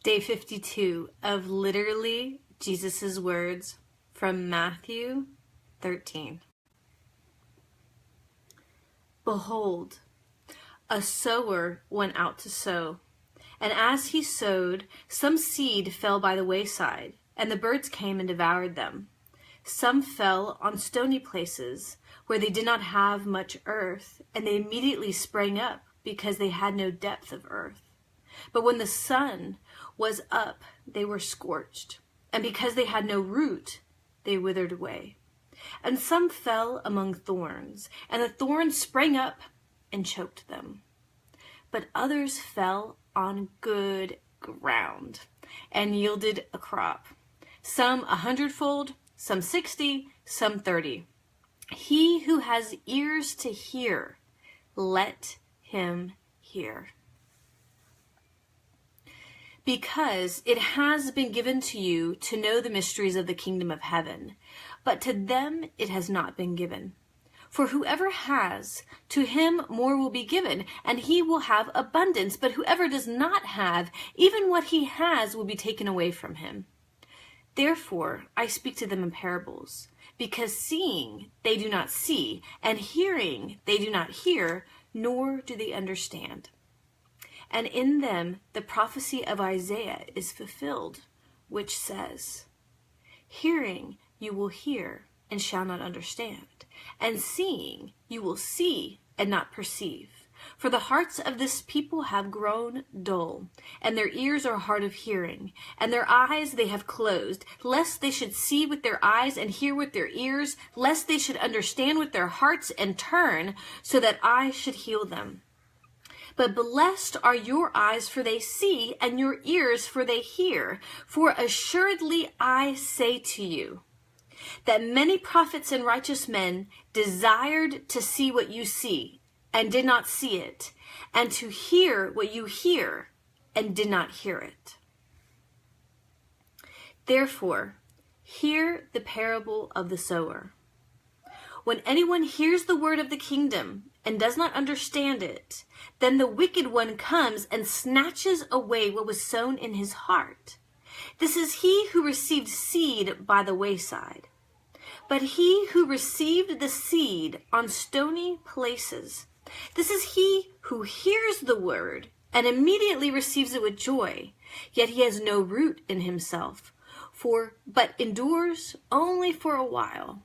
Day 52 of literally Jesus' words from Matthew 13. Behold, a sower went out to sow, and as he sowed, some seed fell by the wayside, and the birds came and devoured them. Some fell on stony places, where they did not have much earth, and they immediately sprang up, because they had no depth of earth. But when the sun was up, they were scorched, and because they had no root, they withered away. And some fell among thorns, and the thorns sprang up and choked them. But others fell on good ground and yielded a crop, some 100-fold, some 60, some 30. He who has ears to hear, let him hear. Because it has been given to you to know the mysteries of the kingdom of heaven, but to them it has not been given. For whoever has, to him more will be given, and he will have abundance. But whoever does not have, even what he has will be taken away from him. Therefore I speak to them in parables, because seeing they do not see, and hearing they do not hear, nor do they understand. And in them the prophecy of Isaiah is fulfilled, which says, Hearing you will hear and shall not understand, and seeing you will see and not perceive. For the hearts of this people have grown dull, and their ears are hard of hearing, and their eyes they have closed, lest they should see with their eyes and hear with their ears, lest they should understand with their hearts and turn, so that I should heal them. But blessed are your eyes, for they see, and your ears, for they hear. For assuredly I say to you, that many prophets and righteous men desired to see what you see, and did not see it, and to hear what you hear, and did not hear it. Therefore, hear the parable of the sower. When anyone hears the word of the kingdom and does not understand it, then the wicked one comes and snatches away what was sown in his heart. This is he who received seed by the wayside. But he who received the seed on stony places, this is he who hears the word and immediately receives it with joy, yet he has no root in himself, but endures only for a while.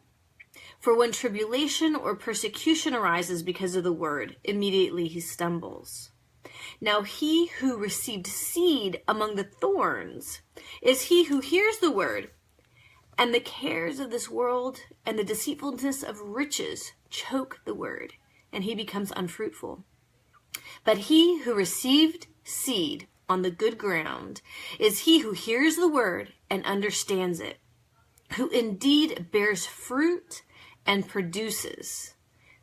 For when tribulation or persecution arises because of the word, immediately he stumbles. Now he who received seed among the thorns is he who hears the word, and the cares of this world and the deceitfulness of riches choke the word, and he becomes unfruitful. But he who received seed on the good ground is he who hears the word and understands it, who indeed bears fruit and produces,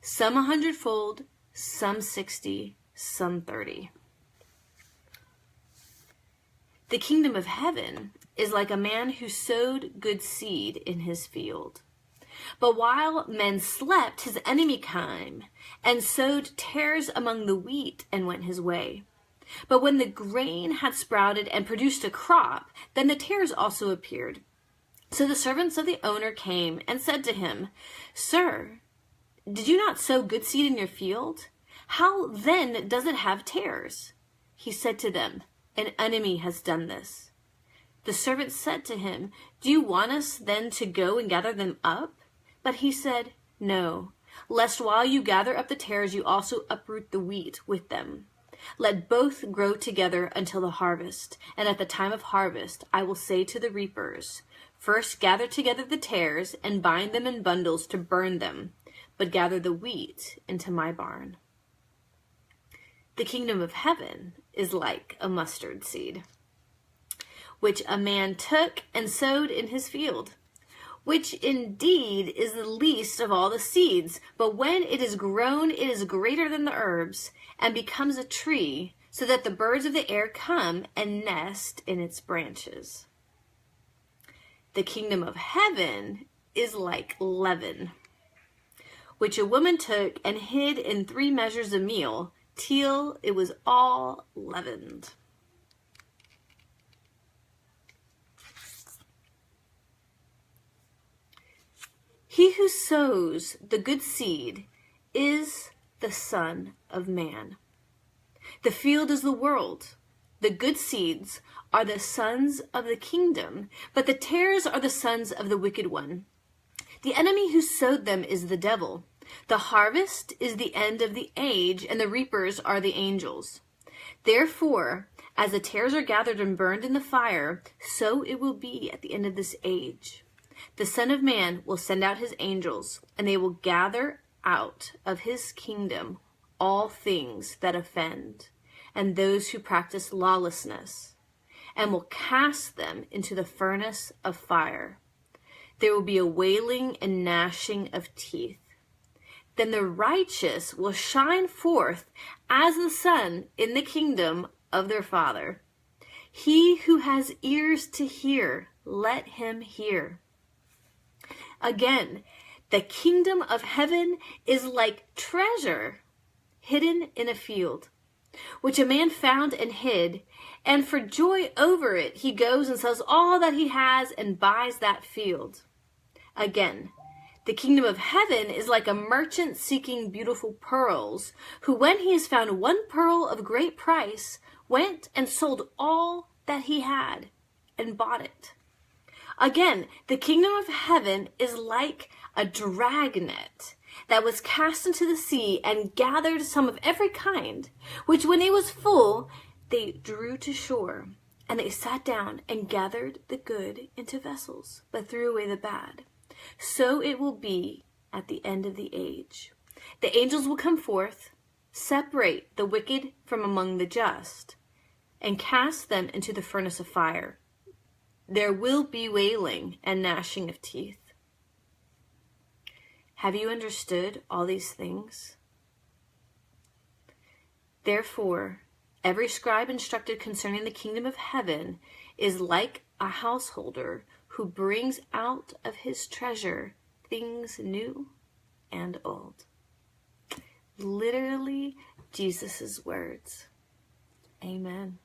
some 100-fold, some 60, some 30. The kingdom of heaven is like a man who sowed good seed in his field. But while men slept, his enemy came and sowed tares among the wheat and went his way. But when the grain had sprouted and produced a crop, then the tares also appeared. So the servants of the owner came and said to him, Sir, did you not sow good seed in your field? How then does it have tares? He said to them, An enemy has done this. The servants said to him, Do you want us then to go and gather them up? But he said, No, lest while you gather up the tares you also uproot the wheat with them. Let both grow together until the harvest, and at the time of harvest I will say to the reapers, First gather together the tares and bind them in bundles to burn them, but gather the wheat into my barn. The kingdom of heaven is like a mustard seed, which a man took and sowed in his field, which indeed is the least of all the seeds, but when it is grown, it is greater than the herbs, and becomes a tree, so that the birds of the air come and nest in its branches. The kingdom of heaven is like leaven, which a woman took and hid in 3 measures of meal, till it was all leavened. He who sows the good seed is the Son of Man. The field is the world. The good seeds are the sons of the kingdom, but the tares are the sons of the wicked one. The enemy who sowed them is the devil. The harvest is the end of the age, and the reapers are the angels. Therefore, as the tares are gathered and burned in the fire, so it will be at the end of this age. The Son of Man will send out his angels, and they will gather out of his kingdom all things that offend, and those who practice lawlessness, and will cast them into the furnace of fire. There will be a wailing and gnashing of teeth. Then the righteous will shine forth as the sun in the kingdom of their Father. He who has ears to hear, let him hear. Again, the kingdom of heaven is like treasure hidden in a field, which a man found and hid, and for joy over it he goes and sells all that he has and buys that field. Again, the kingdom of heaven is like a merchant seeking beautiful pearls, who when he has found one pearl of great price, went and sold all that he had and bought it. Again, the kingdom of heaven is like a dragnet that was cast into the sea and gathered some of every kind, which when it was full, they drew to shore. And they sat down and gathered the good into vessels, but threw away the bad. So it will be at the end of the age. The angels will come forth, separate the wicked from among the just, and cast them into the furnace of fire. There will be wailing and gnashing of teeth. Have you understood all these things? Therefore, every scribe instructed concerning the kingdom of heaven is like a householder who brings out of his treasure things new and old. Literally, Jesus' words. Amen.